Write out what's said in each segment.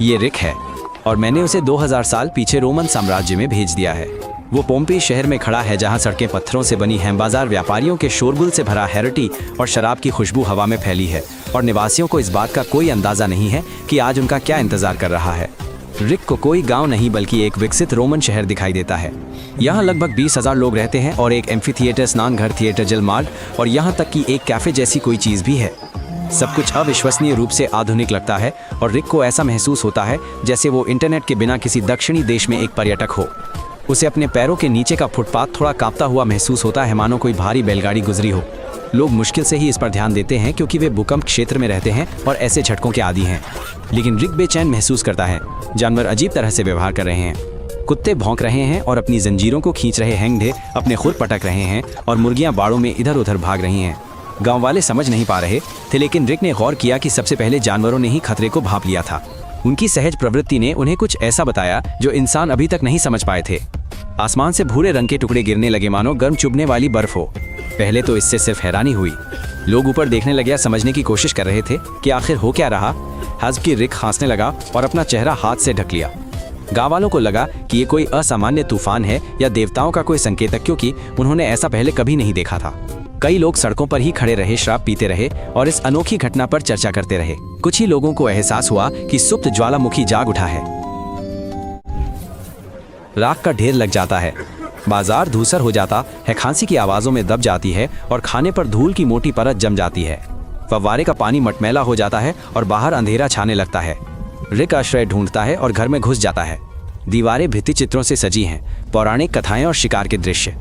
ये रिक है और मैंने उसे 2000 साल पीछे रोमन साम्राज्य में भेज दिया है। वो पोम्पेई शहर में खड़ा है जहाँ सड़कें पत्थरों से बनी हैं, बाजार व्यापारियों के शोरगुल से भरा है, रटी और शराब की खुशबू हवा में फैली है और निवासियों को इस बात का कोई अंदाजा नहीं है कि आज उनका क्या इंतजार कर रहा है। रिक को कोई गांव नहीं बल्कि एक विकसित रोमन शहर दिखाई देता है। यहाँ लगभग 20,000 लोग रहते हैं और एक एम्फी थिएटर, स्नान घर, थिएटर, जलमार्ग और यहाँ तक कि एक कैफे जैसी कोई चीज़ भी है। सब कुछ अविश्वसनीय रूप से आधुनिक लगता है और रिक को ऐसा महसूस होता है जैसे वो इंटरनेट के बिना किसी दक्षिणी देश में एक पर्यटक हो। उसे अपने पैरों के नीचे का फुटपाथ थोड़ा कांपता हुआ महसूस होता है, मानो कोई भारी बैलगाड़ी गुजरी हो। लोग मुश्किल से ही इस पर ध्यान देते हैं क्योंकि वे भूकंप क्षेत्र में रहते हैं और ऐसे झटकों के आदी हैं। लेकिन रिक बेचैन महसूस करता है। जानवर अजीब तरह से व्यवहार कर रहे हैं। कुत्ते भौंक रहे हैं और अपनी जंजीरों को खींच रहे हैंगढे अपने खुर पटक रहे हैं और मुर्गियां बाड़ों में इधर उधर भाग रही हैं। गांव वाले समझ नहीं पा रहे थे, लेकिन रिक ने गौर किया कि सबसे पहले जानवरों ने ही खतरे को भांप लिया था। उनकी सहज प्रवृत्ति ने उन्हें कुछ ऐसा बताया जो इंसान अभी तक नहीं समझ पाए थे। आसमान से भूरे रंग के टुकड़े गिरने लगे, मानो गर्म चुभने वाली बर्फ हो। पहले तो इससे सिर्फ हैरानी हुई। लोग ऊपर देखने लगे, समझने की कोशिश कर रहे थे कि आखिर हो क्या रहा। हज़ रिक खांसने लगा और अपना चेहरा हाथ से ढक लिया। गाँव वालों को लगा कि ये कोई असामान्य तूफान है या देवताओं का कोई संकेत, क्योंकि उन्होंने ऐसा पहले कभी नहीं देखा था। कई लोग सड़कों पर ही खड़े रहे, शराब पीते रहे और इस अनोखी घटना पर चर्चा करते रहे। कुछ ही लोगों को एहसास हुआ कि सुप्त ज्वालामुखी जाग उठा है। राख का ढेर लग जाता है, बाजार धूसर हो जाता है, खांसी की आवाज़ों में दब जाती है और खाने पर धूल की मोटी परत जम जाती है। फव्वारे का पानी मटमैला हो जाता है और बाहर अंधेरा छाने लगता है। रिक आश्रय ढूंढता है और घर में घुस जाता है। दीवारें भित्ति चित्रों से सजी हैं, पौराणिक कथाएं और शिकार के दृश्य।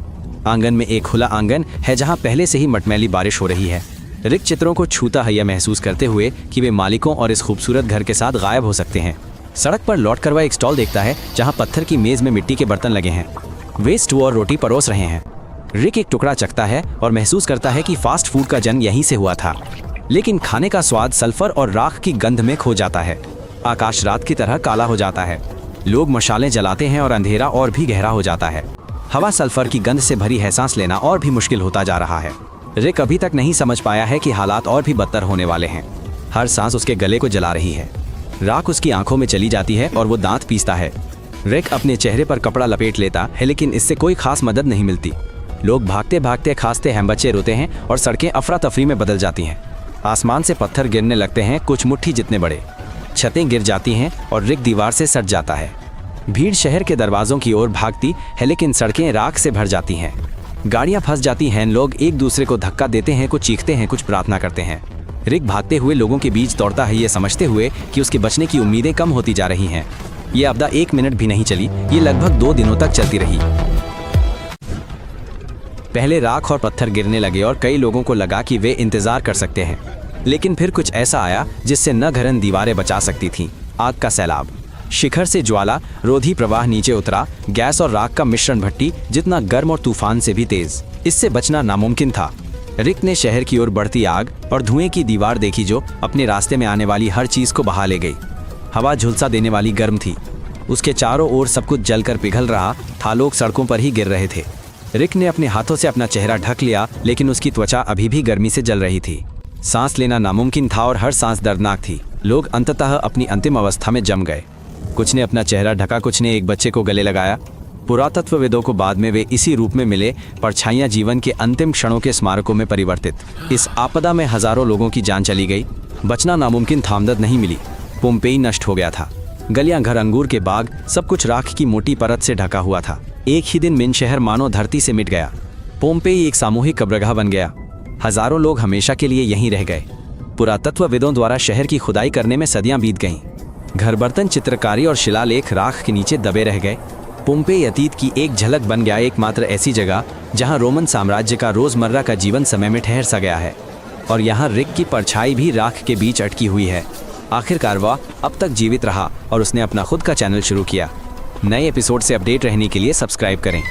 आंगन में एक खुला आंगन है जहां पहले से ही मटमैली बारिश हो रही है। रिक चित्रों को छूता है, यह महसूस करते हुए कि वे मालिकों और इस खूबसूरत घर के साथ गायब हो सकते हैं। सड़क पर लौटकर वह एक स्टॉल देखता है जहां पत्थर की मेज में मिट्टी के बर्तन लगे हैं। वे स्टू और रोटी परोस रहे हैं। रिक एक टुकड़ा चखता है और महसूस करता है कि फास्ट फूड का जन्म यहीं से हुआ था। लेकिन खाने का स्वाद सल्फर और राख की गंध में खो जाता है। आकाश रात की तरह काला हो जाता है। लोग मशालें जलाते हैं और अंधेरा और भी गहरा हो जाता है। हवा सल्फर की गंध से भरी है, सांस लेना और भी मुश्किल होता जा रहा है। रिक अभी तक नहीं समझ पाया है कि हालात और भी बदतर होने वाले हैं। हर सांस उसके गले को जला रही है। राख उसकी आंखों में चली जाती है और वो दांत पीसता है। रिक अपने चेहरे पर कपड़ा लपेट लेता है, लेकिन इससे कोई खास मदद नहीं मिलती। लोग भागते भागते खांसते हैं, बच्चे रोते हैं और सड़कें अफरा तफरी में बदल जाती हैं। आसमान से पत्थर गिरने लगते हैं, कुछ मुट्ठी जितने बड़े। छतें गिर जाती हैं और रिक दीवार से सट जाता है। भीड़ शहर के दरवाजों की ओर भागती है, लेकिन सड़कें राख से भर जाती हैं। गाड़ियां फंस जाती हैं, लोग एक दूसरे को धक्का देते हैं, कुछ चीखते हैं, कुछ प्रार्थना करते हैं। रिक भागते हुए लोगों के बीच दौड़ता है, ये समझते हुए कि उसके बचने की उम्मीदें कम होती जा रही हैं। ये आपदा 1 मिनट भी नहीं चली, ये लगभग 2 दिनों तक चलती रही। पहले राख और पत्थर गिरने लगे और कई लोगों को लगा कि वे इंतजार कर सकते हैं, लेकिन फिर कुछ ऐसा आया जिससे न घरन दीवारें बचा सकती थीं। आग का सैलाब। शिखर से ज्वाला रोधी प्रवाह नीचे उतरा, गैस और राख का मिश्रण भट्टी जितना गर्म और तूफान से भी तेज। इससे बचना नामुमकिन था। रिक ने शहर की ओर बढ़ती आग और धुएं की दीवार देखी जो अपने रास्ते में आने वाली हर चीज को बहा ले गई। हवा झुलसा देने वाली गर्म थी। उसके चारों ओर सब कुछ जलकर पिघल रहा था, लोग सड़कों पर ही गिर रहे थे। रिक ने अपने हाथों से अपना चेहरा ढक लिया, लेकिन उसकी त्वचा अभी भी गर्मी से जल रही थी। सांस लेना नामुमकिन था और हर सांस दर्दनाक थी। लोग अंततः अपनी अंतिम अवस्था में जम गए। कुछ ने अपना चेहरा ढका, कुछ ने एक बच्चे को गले लगाया। पुरातत्वविदों को बाद में वे इसी रूप में मिले, परछाइयां जीवन के अंतिम क्षणों के स्मारकों में परिवर्तित। इस आपदा में हजारों लोगों की जान चली गई। बचना नामुमकिन था, मदद नहीं मिली। पोम्पेई नष्ट हो गया था। गलियां, घर, अंगूर के बाग, सब कुछ राख की मोटी परत से ढका हुआ था। एक ही दिन मिन शहर मानो धरती से मिट गया। पोम्पेई एक सामूहिक कब्रगाह बन गया। हजारों लोग हमेशा के लिए यहीं रह गए। पुरातत्वविदों द्वारा शहर की खुदाई करने में सदियां बीत गईं। घर, बर्तन, चित्रकारी और शिलालेख राख के नीचे दबे रह गए। पोम्पेई अतीत की एक झलक बन गया, एकमात्र ऐसी जगह जहां रोमन साम्राज्य का रोजमर्रा का जीवन समय में ठहर सा गया है। और यहाँ रिक की परछाई भी राख के बीच अटकी हुई है। आखिरकार वह अब तक जीवित रहा और उसने अपना खुद का चैनल शुरू किया। नए एपिसोड से अपडेट रहने के लिए सब्सक्राइब करें।